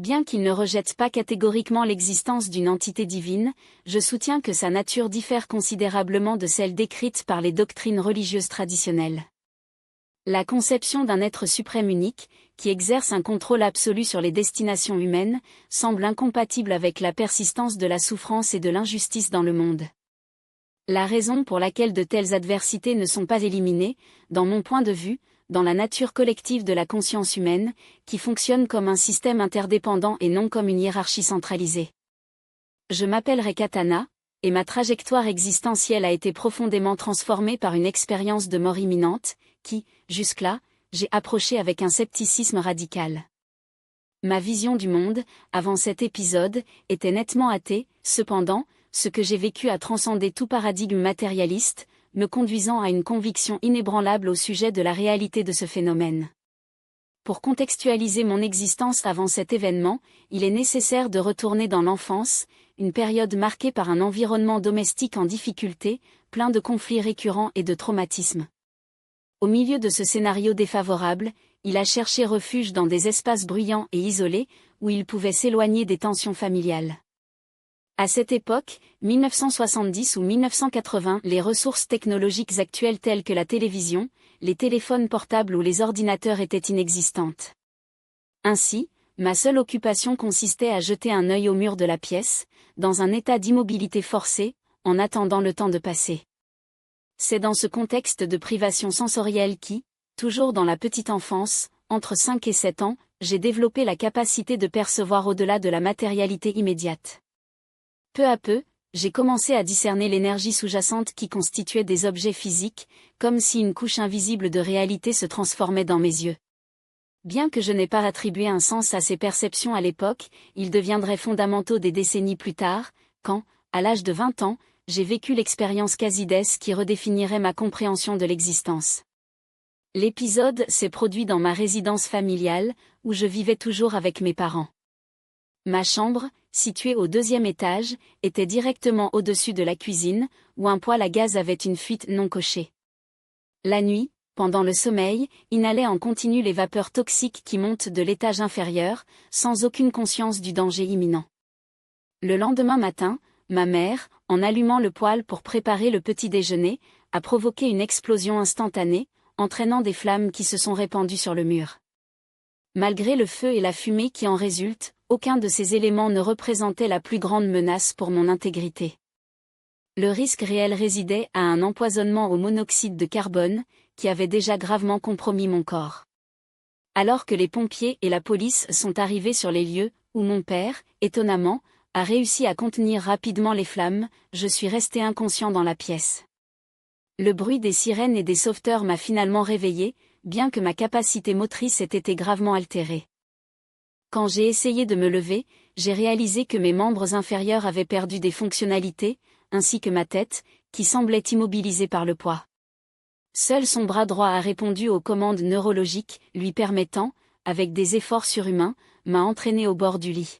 Bien qu'il ne rejette pas catégoriquement l'existence d'une entité divine, je soutiens que sa nature diffère considérablement de celle décrite par les doctrines religieuses traditionnelles. La conception d'un être suprême unique, qui exerce un contrôle absolu sur les destinations humaines, semble incompatible avec la persistance de la souffrance et de l'injustice dans le monde. La raison pour laquelle de telles adversités ne sont pas éliminées, dans mon point de vue, dans la nature collective de la conscience humaine, qui fonctionne comme un système interdépendant et non comme une hiérarchie centralisée. Je m'appellerai Katana, et ma trajectoire existentielle a été profondément transformée par une expérience de mort imminente, qui, jusque-là, j'ai approché avec un scepticisme radical. Ma vision du monde, avant cet épisode, était nettement athée, cependant, ce que j'ai vécu a transcendé tout paradigme matérialiste, me conduisant à une conviction inébranlable au sujet de la réalité de ce phénomène. Pour contextualiser mon existence avant cet événement, il est nécessaire de retourner dans l'enfance, une période marquée par un environnement domestique en difficulté, plein de conflits récurrents et de traumatismes. Au milieu de ce scénario défavorable, il a cherché refuge dans des espaces bruyants et isolés, où il pouvait s'éloigner des tensions familiales. À cette époque, 1970 ou 1980, les ressources technologiques actuelles telles que la télévision, les téléphones portables ou les ordinateurs étaient inexistantes. Ainsi, ma seule occupation consistait à jeter un œil au mur de la pièce, dans un état d'immobilité forcée, en attendant le temps de passer. C'est dans ce contexte de privation sensorielle qui, toujours dans la petite enfance, entre 5 et 7 ans, j'ai développé la capacité de percevoir au-delà de la matérialité immédiate. Peu à peu, j'ai commencé à discerner l'énergie sous-jacente qui constituait des objets physiques, comme si une couche invisible de réalité se transformait dans mes yeux. Bien que je n'ai pas attribué un sens à ces perceptions à l'époque, ils deviendraient fondamentaux des décennies plus tard, quand, à l'âge de 20 ans, j'ai vécu l'expérience Casides qui redéfinirait ma compréhension de l'existence. L'épisode s'est produit dans ma résidence familiale, où je vivais toujours avec mes parents. Ma chambre, située au 2e étage, était directement au-dessus de la cuisine, où un poêle à gaz avait une fuite non cochée. La nuit, pendant le sommeil, inhalait en continu les vapeurs toxiques qui montent de l'étage inférieur, sans aucune conscience du danger imminent. Le lendemain matin, ma mère, en allumant le poêle pour préparer le petit déjeuner, a provoqué une explosion instantanée, entraînant des flammes qui se sont répandues sur le mur. Malgré le feu et la fumée qui en résultent, aucun de ces éléments ne représentait la plus grande menace pour mon intégrité. Le risque réel résidait à un empoisonnement au monoxyde de carbone, qui avait déjà gravement compromis mon corps. Alors que les pompiers et la police sont arrivés sur les lieux, où mon père, étonnamment, a réussi à contenir rapidement les flammes, je suis resté inconscient dans la pièce. Le bruit des sirènes et des sauveteurs m'a finalement réveillé, bien que ma capacité motrice ait été gravement altérée. Quand j'ai essayé de me lever, j'ai réalisé que mes membres inférieurs avaient perdu des fonctionnalités, ainsi que ma tête, qui semblait immobilisée par le poids. Seul son bras droit a répondu aux commandes neurologiques, lui permettant, avec des efforts surhumains, m'a entraîné au bord du lit.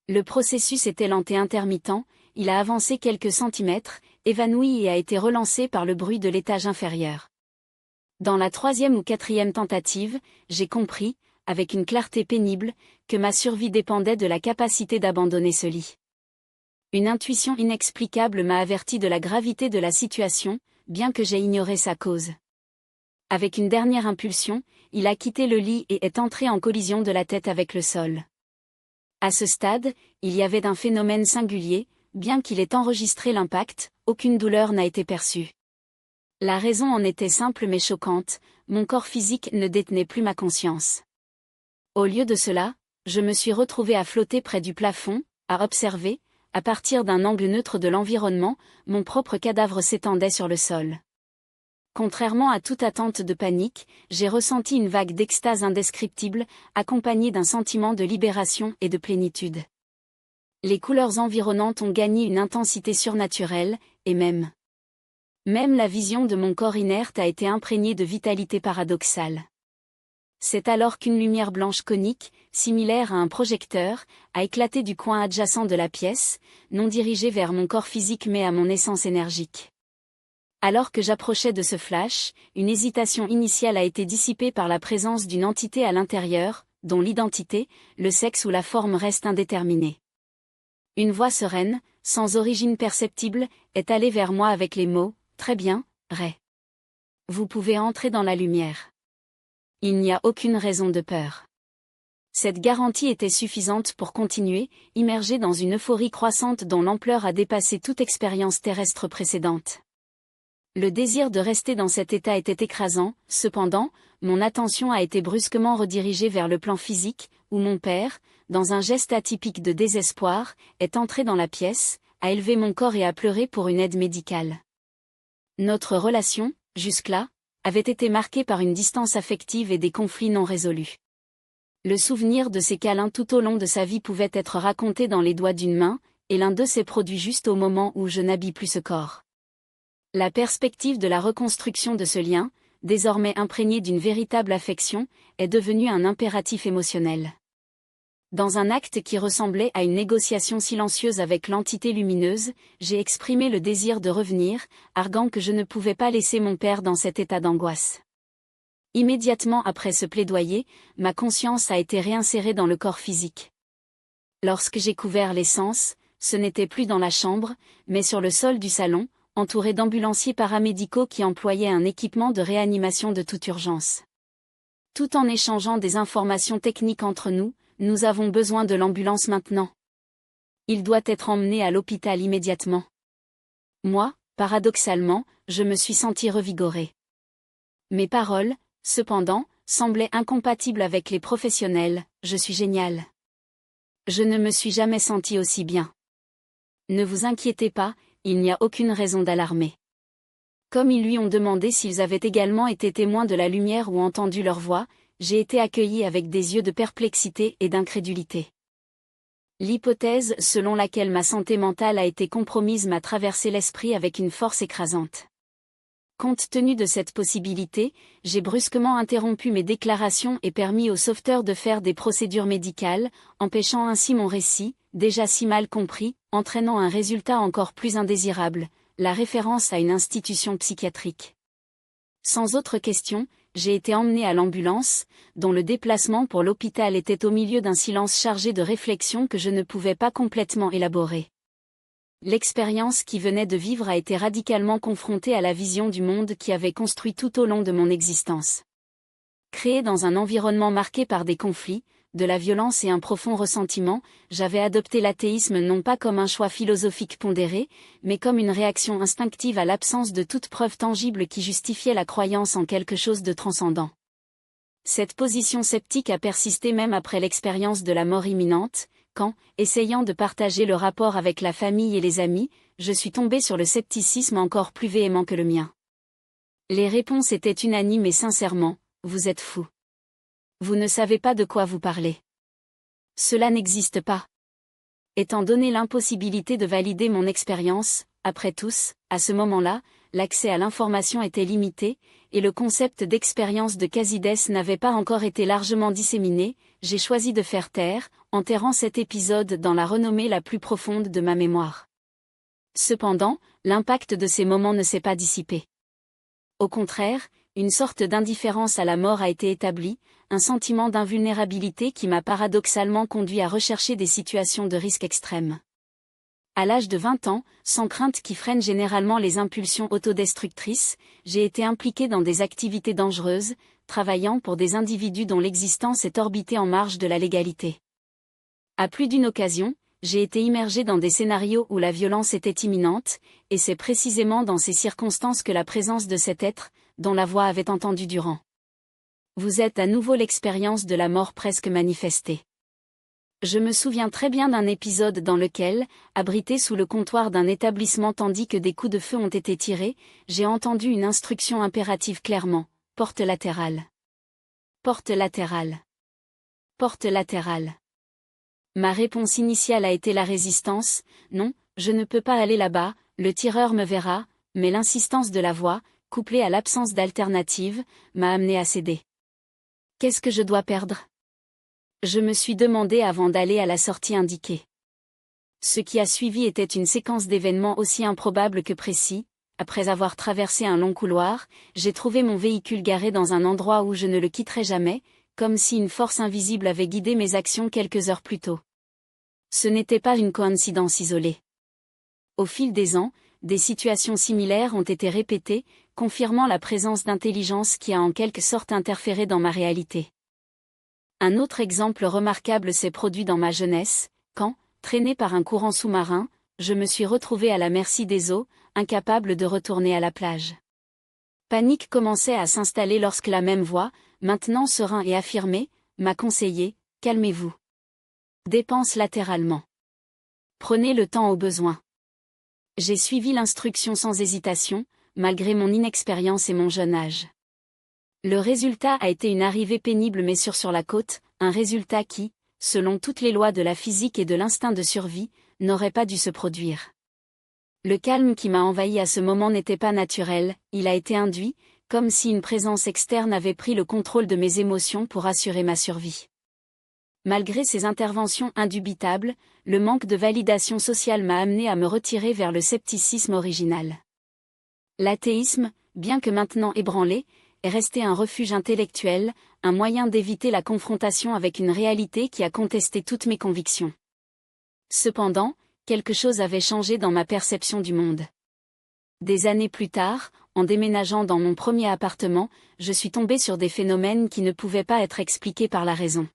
Le processus était lent et intermittent, il a avancé quelques centimètres, évanoui et a été relancé par le bruit de l'étage inférieur. Dans la 3e ou 4e tentative, j'ai compris, avec une clarté pénible, que ma survie dépendait de la capacité d'abandonner ce lit. Une intuition inexplicable m'a averti de la gravité de la situation, bien que j'aie ignoré sa cause. Avec une dernière impulsion, il a quitté le lit et est entré en collision de la tête avec le sol. À ce stade, il y avait un phénomène singulier, bien qu'il ait enregistré l'impact, aucune douleur n'a été perçue. La raison en était simple mais choquante, mon corps physique ne détenait plus ma conscience. Au lieu de cela, je me suis retrouvé à flotter près du plafond, à observer, à partir d'un angle neutre de l'environnement, mon propre cadavre s'étendait sur le sol. Contrairement à toute attente de panique, j'ai ressenti une vague d'extase indescriptible, accompagnée d'un sentiment de libération et de plénitude. Les couleurs environnantes ont gagné une intensité surnaturelle, et même la vision de mon corps inerte a été imprégnée de vitalité paradoxale. C'est alors qu'une lumière blanche conique, similaire à un projecteur, a éclaté du coin adjacent de la pièce, non dirigée vers mon corps physique mais à mon essence énergique. Alors que j'approchais de ce flash, une hésitation initiale a été dissipée par la présence d'une entité à l'intérieur, dont l'identité, le sexe ou la forme restent indéterminés. Une voix sereine, sans origine perceptible, est allée vers moi avec les mots « Très bien, Ray. Vous pouvez entrer dans la lumière. Il n'y a aucune raison de peur. » Cette garantie était suffisante pour continuer, immergé dans une euphorie croissante dont l'ampleur a dépassé toute expérience terrestre précédente. Le désir de rester dans cet état était écrasant, cependant, mon attention a été brusquement redirigée vers le plan physique, où mon père, dans un geste atypique de désespoir, est entré dans la pièce, a élevé mon corps et a pleuré pour une aide médicale. Notre relation, jusque-là, avait été marquée par une distance affective et des conflits non résolus. Le souvenir de ces câlins tout au long de sa vie pouvait être raconté dans les doigts d'une main, et l'un d'eux s'est produit juste au moment où je n'habille plus ce corps. La perspective de la reconstruction de ce lien, désormais imprégné d'une véritable affection, est devenue un impératif émotionnel. Dans un acte qui ressemblait à une négociation silencieuse avec l'entité lumineuse, j'ai exprimé le désir de revenir, arguant que je ne pouvais pas laisser mon père dans cet état d'angoisse. Immédiatement après ce plaidoyer, ma conscience a été réinsérée dans le corps physique. Lorsque j'ai couvert les sens, ce n'était plus dans la chambre, mais sur le sol du salon, entouré d'ambulanciers paramédicaux qui employaient un équipement de réanimation de toute urgence. Tout en échangeant des informations techniques entre nous, nous avons besoin de l'ambulance maintenant. Il doit être emmené à l'hôpital immédiatement. Moi, paradoxalement, je me suis senti revigoré. Mes paroles, cependant, semblaient incompatibles avec les professionnels, je suis génial. Je ne me suis jamais senti aussi bien. Ne vous inquiétez pas, il n'y a aucune raison d'alarmer. Comme ils lui ont demandé s'ils avaient également été témoins de la lumière ou entendu leur voix, j'ai été accueilli avec des yeux de perplexité et d'incrédulité. L'hypothèse selon laquelle ma santé mentale a été compromise m'a traversé l'esprit avec une force écrasante. Compte tenu de cette possibilité, j'ai brusquement interrompu mes déclarations et permis au sauveteur de faire des procédures médicales, empêchant ainsi mon récit, déjà si mal compris, entraînant un résultat encore plus indésirable, la référence à une institution psychiatrique. Sans autre question, j'ai été emmené à l'ambulance, dont le déplacement pour l'hôpital était au milieu d'un silence chargé de réflexions que je ne pouvais pas complètement élaborer. L'expérience qui venait de vivre a été radicalement confrontée à la vision du monde qui avait construit tout au long de mon existence. Créé dans un environnement marqué par des conflits, de la violence et un profond ressentiment, j'avais adopté l'athéisme non pas comme un choix philosophique pondéré, mais comme une réaction instinctive à l'absence de toute preuve tangible qui justifiait la croyance en quelque chose de transcendant. Cette position sceptique a persisté même après l'expérience de la mort imminente, quand, essayant de partager le rapport avec la famille et les amis, je suis tombé sur le scepticisme encore plus véhément que le mien. Les réponses étaient unanimes et sincèrement, vous êtes fou. Vous ne savez pas de quoi vous parlez. Cela n'existe pas. Étant donné l'impossibilité de valider mon expérience, après tous, à ce moment-là, l'accès à l'information était limité, et le concept d'expérience de Casides n'avait pas encore été largement disséminé, j'ai choisi de faire taire, enterrant cet épisode dans la renommée la plus profonde de ma mémoire. Cependant, l'impact de ces moments ne s'est pas dissipé. Au contraire, une sorte d'indifférence à la mort a été établie, un sentiment d'invulnérabilité qui m'a paradoxalement conduit à rechercher des situations de risque extrême. À l'âge de 20 ans, sans crainte qui freine généralement les impulsions autodestructrices, j'ai été impliqué dans des activités dangereuses, travaillant pour des individus dont l'existence est orbitée en marge de la légalité. À plus d'une occasion, j'ai été immergé dans des scénarios où la violence était imminente, et c'est précisément dans ces circonstances que la présence de cet être, dont la voix avait entendu durant. Vous êtes à nouveau l'expérience de la mort presque manifestée. Je me souviens très bien d'un épisode dans lequel, abrité sous le comptoir d'un établissement tandis que des coups de feu ont été tirés, j'ai entendu une instruction impérative clairement, porte latérale. Porte latérale. Porte latérale. Ma réponse initiale a été la résistance, non, je ne peux pas aller là-bas, le tireur me verra, mais l'insistance de la voix, couplée à l'absence d'alternative, m'a amené à céder. Qu'est-ce que je dois perdre ? Je me suis demandé avant d'aller à la sortie indiquée. Ce qui a suivi était une séquence d'événements aussi improbables que précis. Après avoir traversé un long couloir, j'ai trouvé mon véhicule garé dans un endroit où je ne le quitterai jamais, comme si une force invisible avait guidé mes actions quelques heures plus tôt. Ce n'était pas une coïncidence isolée. Au fil des ans, des situations similaires ont été répétées, confirmant la présence d'intelligence qui a en quelque sorte interféré dans ma réalité. Un autre exemple remarquable s'est produit dans ma jeunesse, quand, traîné par un courant sous-marin, je me suis retrouvé à la merci des eaux, incapable de retourner à la plage. Panique commençait à s'installer lorsque la même voix, maintenant serein et affirmé, m'a conseillé, calmez-vous. Dépense latéralement. Prenez le temps au besoin. J'ai suivi l'instruction sans hésitation, malgré mon inexpérience et mon jeune âge. Le résultat a été une arrivée pénible mais sûre sur la côte, un résultat qui, selon toutes les lois de la physique et de l'instinct de survie, n'aurait pas dû se produire. Le calme qui m'a envahi à ce moment n'était pas naturel, il a été induit, comme si une présence externe avait pris le contrôle de mes émotions pour assurer ma survie. Malgré ces interventions indubitables, le manque de validation sociale m'a amené à me retirer vers le scepticisme original. L'athéisme, bien que maintenant ébranlé, est resté un refuge intellectuel, un moyen d'éviter la confrontation avec une réalité qui a contesté toutes mes convictions. Cependant, quelque chose avait changé dans ma perception du monde. Des années plus tard, en déménageant dans mon premier appartement, je suis tombée sur des phénomènes qui ne pouvaient pas être expliqués par la raison.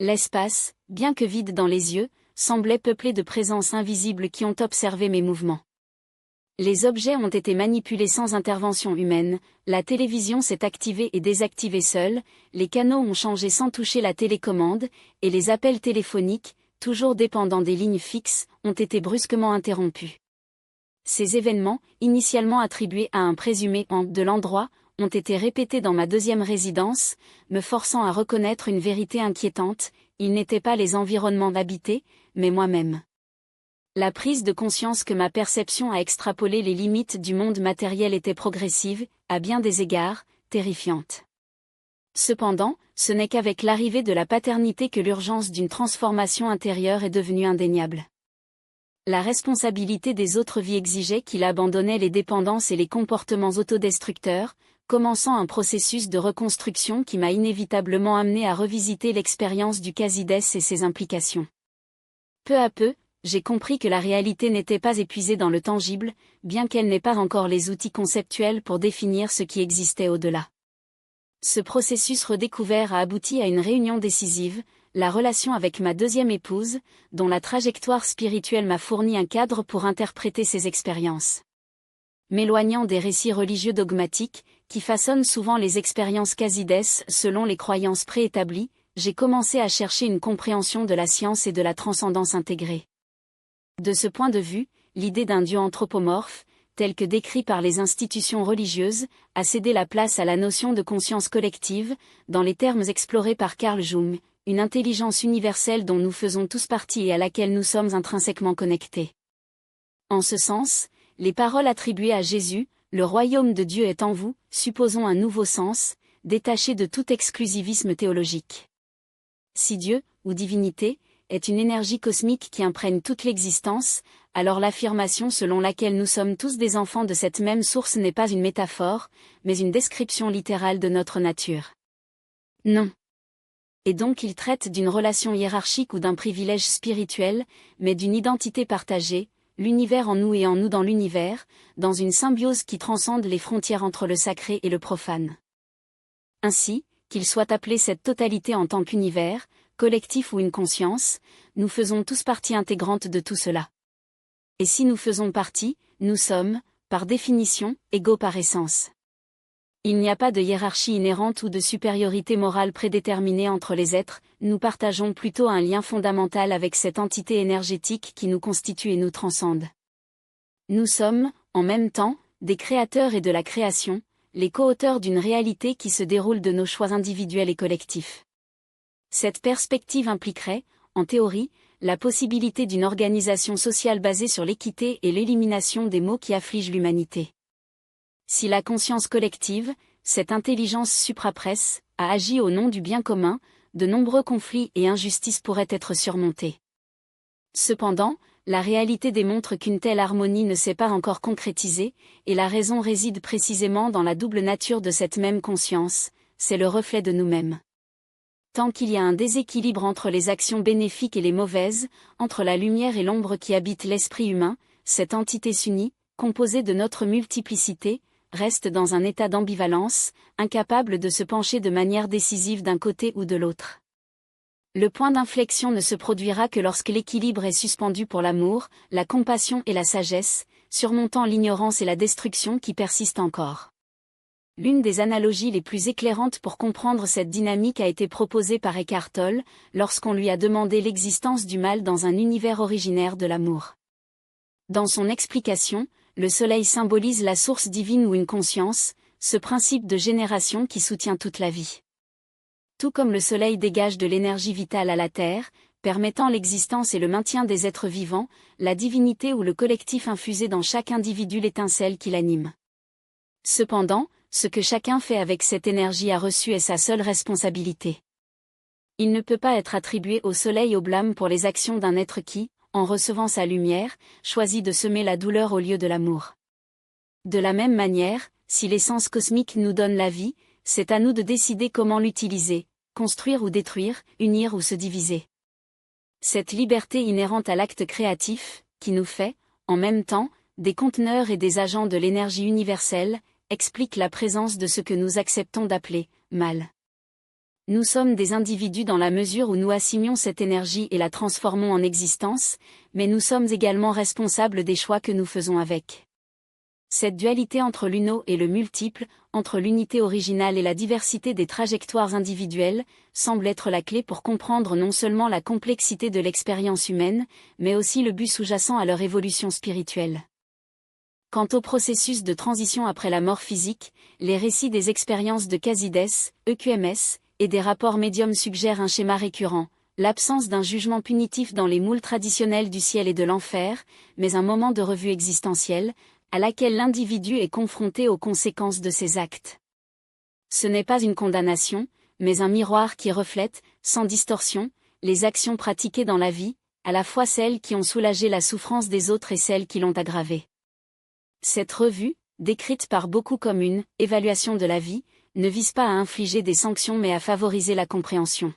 L'espace, bien que vide dans les yeux, semblait peuplé de présences invisibles qui ont observé mes mouvements. Les objets ont été manipulés sans intervention humaine, la télévision s'est activée et désactivée seule, les canaux ont changé sans toucher la télécommande, et les appels téléphoniques, toujours dépendants des lignes fixes, ont été brusquement interrompus. Ces événements, initialement attribués à un présumé de l'endroit, ont été répétés dans ma deuxième résidence, me forçant à reconnaître une vérité inquiétante, ils n'étaient pas les environnements habités, mais moi-même. La prise de conscience que ma perception a extrapolé les limites du monde matériel était progressive, à bien des égards, terrifiante. Cependant, ce n'est qu'avec l'arrivée de la paternité que l'urgence d'une transformation intérieure est devenue indéniable. La responsabilité des autres vies exigeait qu'il abandonnait les dépendances et les comportements autodestructeurs, commençant un processus de reconstruction qui m'a inévitablement amené à revisiter l'expérience du quasi-décès et ses implications. Peu à peu, j'ai compris que la réalité n'était pas épuisée dans le tangible, bien qu'elle n'ait pas encore les outils conceptuels pour définir ce qui existait au-delà. Ce processus redécouvert a abouti à une réunion décisive, la relation avec ma deuxième épouse, dont la trajectoire spirituelle m'a fourni un cadre pour interpréter ces expériences. M'éloignant des récits religieux dogmatiques, qui façonnent souvent les expériences quasi-décès selon les croyances préétablies, j'ai commencé à chercher une compréhension de la science et de la transcendance intégrée. De ce point de vue, l'idée d'un Dieu anthropomorphe, tel que décrit par les institutions religieuses, a cédé la place à la notion de conscience collective, dans les termes explorés par Carl Jung, une intelligence universelle dont nous faisons tous partie et à laquelle nous sommes intrinsèquement connectés. En ce sens, les paroles attribuées à Jésus, « Le royaume de Dieu est en vous », supposons un nouveau sens, détaché de tout exclusivisme théologique. Si Dieu, ou divinité, est une énergie cosmique qui imprègne toute l'existence, alors l'affirmation selon laquelle nous sommes tous des enfants de cette même source n'est pas une métaphore, mais une description littérale de notre nature. Non. Et donc il traite d'une relation hiérarchique ou d'un privilège spirituel, mais d'une identité partagée, l'univers en nous et en nous dans l'univers, dans une symbiose qui transcende les frontières entre le sacré et le profane. Ainsi, qu'il soit appelé cette totalité en tant qu'univers, collectif ou une conscience, nous faisons tous partie intégrante de tout cela. Et si nous faisons partie, nous sommes, par définition, égaux par essence. Il n'y a pas de hiérarchie inhérente ou de supériorité morale prédéterminée entre les êtres, nous partageons plutôt un lien fondamental avec cette entité énergétique qui nous constitue et nous transcende. Nous sommes, en même temps, des créateurs et de la création, les co-auteurs d'une réalité qui se déroule de nos choix individuels et collectifs. Cette perspective impliquerait, en théorie, la possibilité d'une organisation sociale basée sur l'équité et l'élimination des maux qui affligent l'humanité. Si la conscience collective, cette intelligence suprapresse, a agi au nom du bien commun, de nombreux conflits et injustices pourraient être surmontés. Cependant, la réalité démontre qu'une telle harmonie ne s'est pas encore concrétisée, et la raison réside précisément dans la double nature de cette même conscience, c'est le reflet de nous-mêmes. Tant qu'il y a un déséquilibre entre les actions bénéfiques et les mauvaises, entre la lumière et l'ombre qui habitent l'esprit humain, cette entité s'unit, composée de notre multiplicité, reste dans un état d'ambivalence, incapable de se pencher de manière décisive d'un côté ou de l'autre. Le point d'inflexion ne se produira que lorsque l'équilibre est suspendu pour l'amour, la compassion et la sagesse, surmontant l'ignorance et la destruction qui persistent encore. L'une des analogies les plus éclairantes pour comprendre cette dynamique a été proposée par Eckhart Tolle, lorsqu'on lui a demandé l'existence du mal dans un univers originaire de l'amour. Dans son explication, le soleil symbolise la source divine ou une conscience, ce principe de génération qui soutient toute la vie. Tout comme le soleil dégage de l'énergie vitale à la Terre, permettant l'existence et le maintien des êtres vivants, la divinité ou le collectif infusé dans chaque individu l'étincelle qui l'anime. Cependant, ce que chacun fait avec cette énergie a reçu est sa seule responsabilité. Il ne peut pas être attribué au soleil au blâme pour les actions d'un être qui, en recevant sa lumière, choisit de semer la douleur au lieu de l'amour. De la même manière, si l'essence cosmique nous donne la vie, c'est à nous de décider comment l'utiliser, construire ou détruire, unir ou se diviser. Cette liberté inhérente à l'acte créatif, qui nous fait, en même temps, des conteneurs et des agents de l'énergie universelle, explique la présence de ce que nous acceptons d'appeler mal. Nous sommes des individus dans la mesure où nous assimilons cette énergie et la transformons en existence, mais nous sommes également responsables des choix que nous faisons avec. Cette dualité entre l'uno et le multiple, entre l'unité originale et la diversité des trajectoires individuelles, semble être la clé pour comprendre non seulement la complexité de l'expérience humaine, mais aussi le but sous-jacent à leur évolution spirituelle. Quant au processus de transition après la mort physique, les récits des expériences de Casides, EQMS, et des rapports médiums suggèrent un schéma récurrent, l'absence d'un jugement punitif dans les moules traditionnels du ciel et de l'enfer, mais un moment de revue existentielle, à laquelle l'individu est confronté aux conséquences de ses actes. Ce n'est pas une condamnation, mais un miroir qui reflète, sans distorsion, les actions pratiquées dans la vie, à la fois celles qui ont soulagé la souffrance des autres et celles qui l'ont aggravée. Cette revue, décrite par beaucoup comme une « évaluation de la vie », ne vise pas à infliger des sanctions mais à favoriser la compréhension.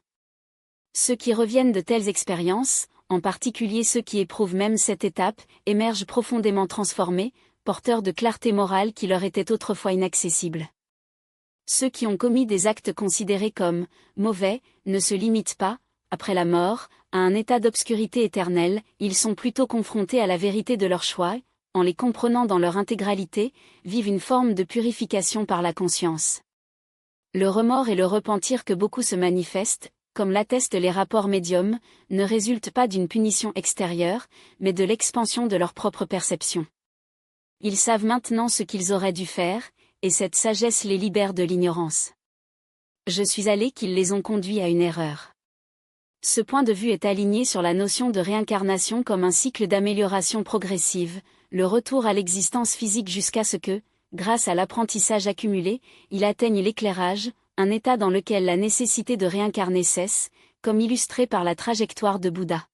Ceux qui reviennent de telles expériences, en particulier ceux qui éprouvent même cette étape, émergent profondément transformés, porteurs de clarté morale qui leur était autrefois inaccessible. Ceux qui ont commis des actes considérés comme mauvais ne se limitent pas, après la mort, à un état d'obscurité éternelle, ils sont plutôt confrontés à la vérité de leurs choix, en les comprenant dans leur intégralité, vivent une forme de purification par la conscience. Le remords et le repentir que beaucoup se manifestent, comme l'attestent les rapports médiums, ne résultent pas d'une punition extérieure, mais de l'expansion de leur propre perception. Ils savent maintenant ce qu'ils auraient dû faire, et cette sagesse les libère de l'ignorance. Je suis allé qu'ils les ont conduits à une erreur. Ce point de vue est aligné sur la notion de réincarnation comme un cycle d'amélioration progressive, le retour à l'existence physique jusqu'à ce que, grâce à l'apprentissage accumulé, il atteigne l'éclairage, un état dans lequel la nécessité de réincarner cesse, comme illustré par la trajectoire de Bouddha.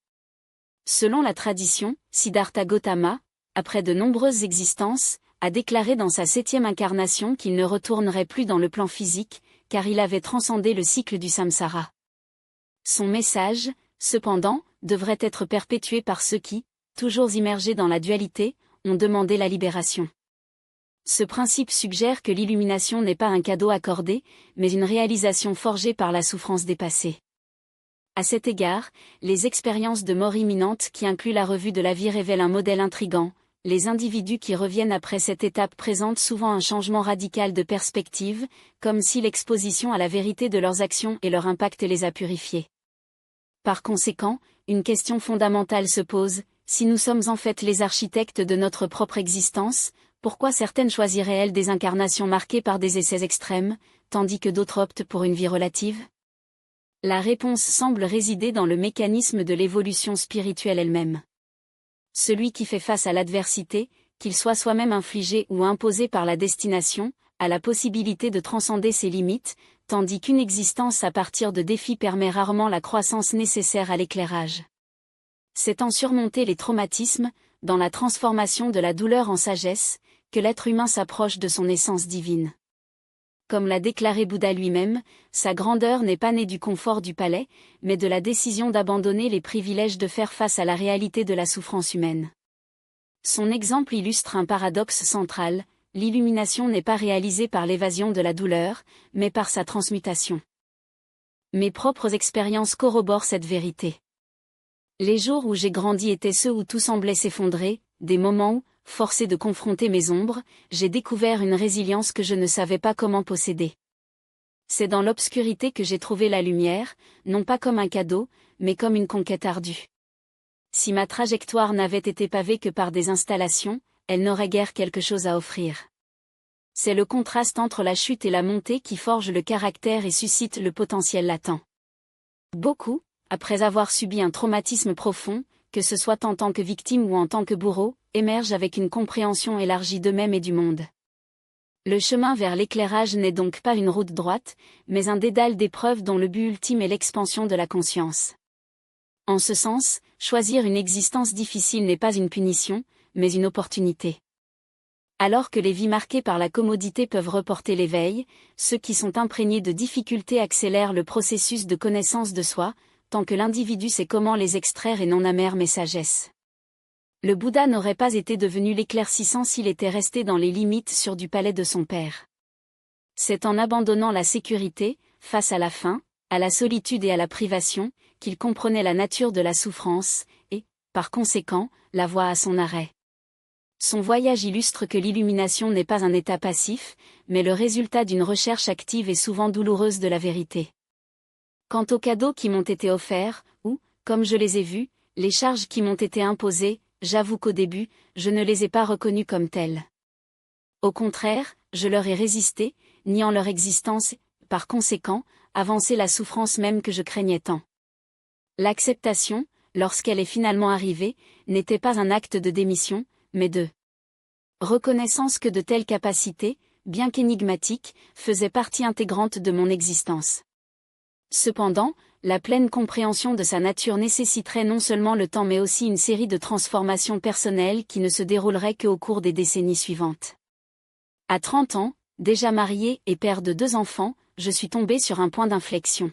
Selon la tradition, Siddhartha Gautama, après de nombreuses existences, a déclaré dans sa 7e incarnation qu'il ne retournerait plus dans le plan physique, car il avait transcendé le cycle du samsara. Son message, cependant, devrait être perpétué par ceux qui, toujours immergés dans la dualité, ont demandé la libération. Ce principe suggère que l'illumination n'est pas un cadeau accordé, mais une réalisation forgée par la souffrance dépassée. À cet égard, les expériences de mort imminente qui incluent la revue de la vie révèlent un modèle intrigant. Les individus qui reviennent après cette étape présentent souvent un changement radical de perspective, comme si l'exposition à la vérité de leurs actions et leur impact les a purifiés. Par conséquent, une question fondamentale se pose, si nous sommes en fait les architectes de notre propre existence, pourquoi certaines choisiraient-elles des incarnations marquées par des essais extrêmes, tandis que d'autres optent pour une vie relative ? La réponse semble résider dans le mécanisme de l'évolution spirituelle elle-même. Celui qui fait face à l'adversité, qu'il soit soi-même infligé ou imposé par la destination, a la possibilité de transcender ses limites, tandis qu'une existence à partir de défis permet rarement la croissance nécessaire à l'éclairage. C'est en surmonter les traumatismes, dans la transformation de la douleur en sagesse, que l'être humain s'approche de son essence divine. Comme l'a déclaré Bouddha lui-même, sa grandeur n'est pas née du confort du palais, mais de la décision d'abandonner les privilèges de faire face à la réalité de la souffrance humaine. Son exemple illustre un paradoxe central: l'illumination n'est pas réalisée par l'évasion de la douleur, mais par sa transmutation. Mes propres expériences corroborent cette vérité. Les jours où j'ai grandi étaient ceux où tout semblait s'effondrer, des moments où, forcé de confronter mes ombres, j'ai découvert une résilience que je ne savais pas comment posséder. C'est dans l'obscurité que j'ai trouvé la lumière, non pas comme un cadeau, mais comme une conquête ardue. Si ma trajectoire n'avait été pavée que par des installations, elle n'aurait guère quelque chose à offrir. C'est le contraste entre la chute et la montée qui forge le caractère et suscite le potentiel latent. Beaucoup, après avoir subi un traumatisme profond, que ce soit en tant que victime ou en tant que bourreau, émergent avec une compréhension élargie d'eux-mêmes et du monde. Le chemin vers l'éclairage n'est donc pas une route droite, mais un dédale d'épreuves dont le but ultime est l'expansion de la conscience. En ce sens, choisir une existence difficile n'est pas une punition, mais une opportunité. Alors que les vies marquées par la commodité peuvent reporter l'éveil, ceux qui sont imprégnés de difficultés accélèrent le processus de connaissance de soi, tant que l'individu sait comment les extraire et n'en amère mes sagesses. Le Bouddha n'aurait pas été devenu l'éclaircissant s'il était resté dans les limites sur du palais de son père. C'est en abandonnant la sécurité, face à la faim, à la solitude et à la privation, qu'il comprenait la nature de la souffrance, et, par conséquent, la voie à son arrêt. Son voyage illustre que l'illumination n'est pas un état passif, mais le résultat d'une recherche active et souvent douloureuse de la vérité. Quant aux cadeaux qui m'ont été offerts, ou, comme je les ai vus, les charges qui m'ont été imposées, j'avoue qu'au début, je ne les ai pas reconnus comme telles. Au contraire, je leur ai résisté, niant leur existence, et, par conséquent, avancé la souffrance même que je craignais tant. L'acceptation, lorsqu'elle est finalement arrivée, n'était pas un acte de démission, mais de reconnaissance que de telles capacités, bien qu'énigmatiques, faisaient partie intégrante de mon existence. Cependant, la pleine compréhension de sa nature nécessiterait non seulement le temps mais aussi une série de transformations personnelles qui ne se dérouleraient qu'au cours des décennies suivantes. À 30 ans, déjà marié et père de 2 enfants, je suis tombé sur un point d'inflexion.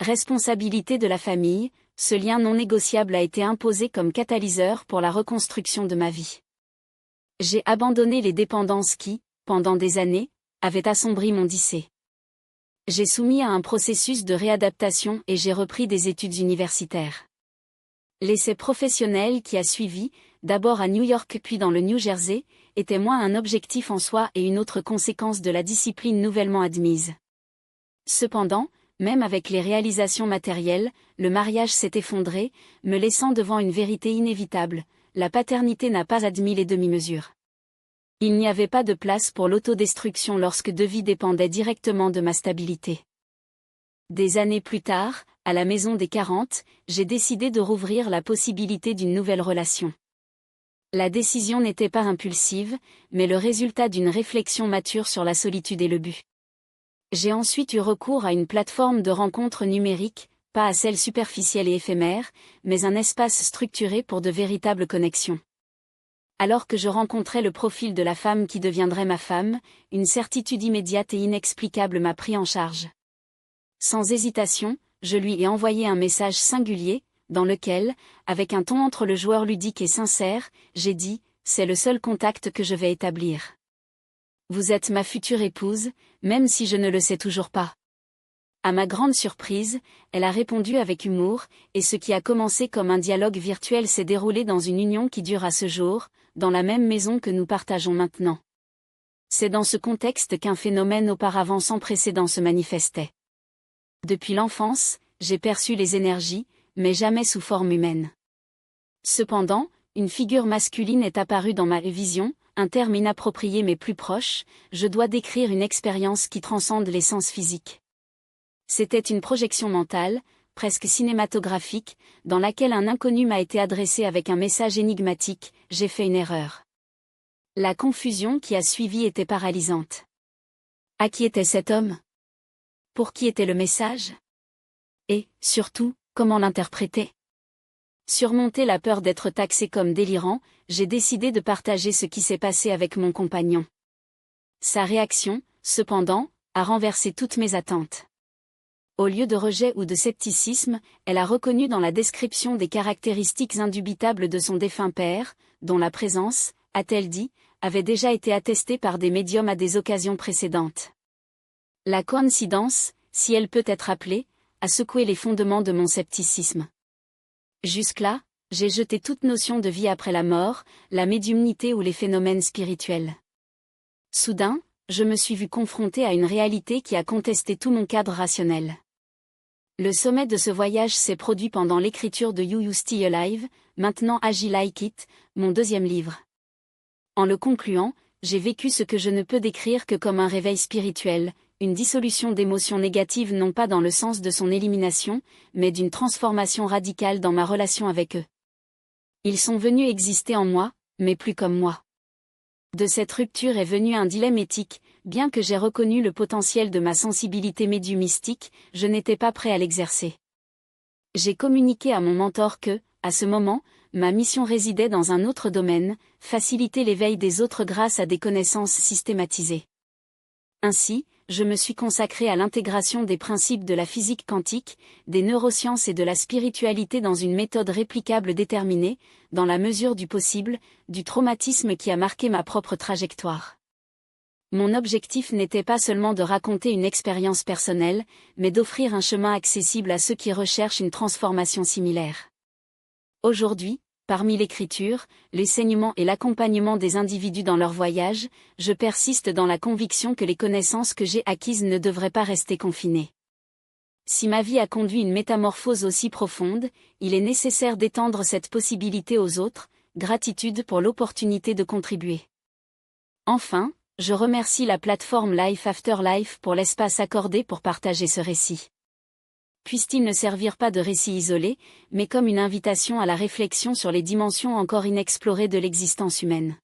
Responsabilité de la famille, ce lien non négociable a été imposé comme catalyseur pour la reconstruction de ma vie. J'ai abandonné les dépendances qui, pendant des années, avaient assombri mon lycée. J'ai soumis à un processus de réadaptation et j'ai repris des études universitaires. L'essai professionnel qui a suivi, d'abord à New York puis dans le New Jersey, était moins un objectif en soi et une autre conséquence de la discipline nouvellement admise. Cependant, même avec les réalisations matérielles, le mariage s'est effondré, me laissant devant une vérité inévitable: la paternité n'a pas admis les demi-mesures. Il n'y avait pas de place pour l'autodestruction lorsque 2 vies dépendaient directement de ma stabilité. Des années plus tard, à la maison des 40, j'ai décidé de rouvrir la possibilité d'une nouvelle relation. La décision n'était pas impulsive, mais le résultat d'une réflexion mature sur la solitude et le but. J'ai ensuite eu recours à une plateforme de rencontres numériques, pas à celle superficielle et éphémère, mais un espace structuré pour de véritables connexions. Alors que je rencontrais le profil de la femme qui deviendrait ma femme, une certitude immédiate et inexplicable m'a pris en charge. Sans hésitation, je lui ai envoyé un message singulier, dans lequel, avec un ton entre le joueur ludique et sincère, j'ai dit: « C'est le seul contact que je vais établir. Vous êtes ma future épouse, même si je ne le sais toujours pas. » À ma grande surprise, elle a répondu avec humour, et ce qui a commencé comme un dialogue virtuel s'est déroulé dans une union qui dure à ce jour, dans la même maison que nous partageons maintenant. C'est dans ce contexte qu'un phénomène auparavant sans précédent se manifestait. Depuis l'enfance, j'ai perçu les énergies, mais jamais sous forme humaine. Cependant, une figure masculine est apparue dans ma vision, un terme inapproprié mais plus proche: je dois décrire une expérience qui transcende les sens physiques. C'était une projection mentale, presque cinématographique, dans laquelle un inconnu m'a été adressé avec un message énigmatique: j'ai fait une erreur. La confusion qui a suivi était paralysante. À qui était cet homme? Pour qui était le message? Et, surtout, comment l'interpréter? Surmonter la peur d'être taxé comme délirant, j'ai décidé de partager ce qui s'est passé avec mon compagnon. Sa réaction, cependant, a renversé toutes mes attentes. Au lieu de rejet ou de scepticisme, elle a reconnu dans la description des caractéristiques indubitables de son défunt père, dont la présence, a-t-elle dit, avait déjà été attestée par des médiums à des occasions précédentes. La coïncidence, si elle peut être appelée, a secoué les fondements de mon scepticisme. Jusque-là, j'ai jeté toute notion de vie après la mort, la médiumnité ou les phénomènes spirituels. Soudain, je me suis vu confronté à une réalité qui a contesté tout mon cadre rationnel. Le sommet de ce voyage s'est produit pendant l'écriture de You Still Alive, maintenant Agi Like It, mon deuxième livre. En le concluant, j'ai vécu ce que je ne peux décrire que comme un réveil spirituel, une dissolution d'émotions négatives non pas dans le sens de son élimination, mais d'une transformation radicale dans ma relation avec eux. Ils sont venus exister en moi, mais plus comme moi. De cette rupture est venu un dilemme éthique, bien que j'ai reconnu le potentiel de ma sensibilité médiumistique, je n'étais pas prêt à l'exercer. J'ai communiqué à mon mentor que, à ce moment, ma mission résidait dans un autre domaine, faciliter l'éveil des autres grâce à des connaissances systématisées. Ainsi, je me suis consacré à l'intégration des principes de la physique quantique, des neurosciences et de la spiritualité dans une méthode réplicable déterminée, dans la mesure du possible, du traumatisme qui a marqué ma propre trajectoire. Mon objectif n'était pas seulement de raconter une expérience personnelle, mais d'offrir un chemin accessible à ceux qui recherchent une transformation similaire. Aujourd'hui, parmi l'écriture, l'enseignement et l'accompagnement des individus dans leur voyage, je persiste dans la conviction que les connaissances que j'ai acquises ne devraient pas rester confinées. Si ma vie a conduit une métamorphose aussi profonde, il est nécessaire d'étendre cette possibilité aux autres, gratitude pour l'opportunité de contribuer. Enfin, je remercie la plateforme Life After Life pour l'espace accordé pour partager ce récit. Puisse-t-il ne servir pas de récit isolé, mais comme une invitation à la réflexion sur les dimensions encore inexplorées de l'existence humaine.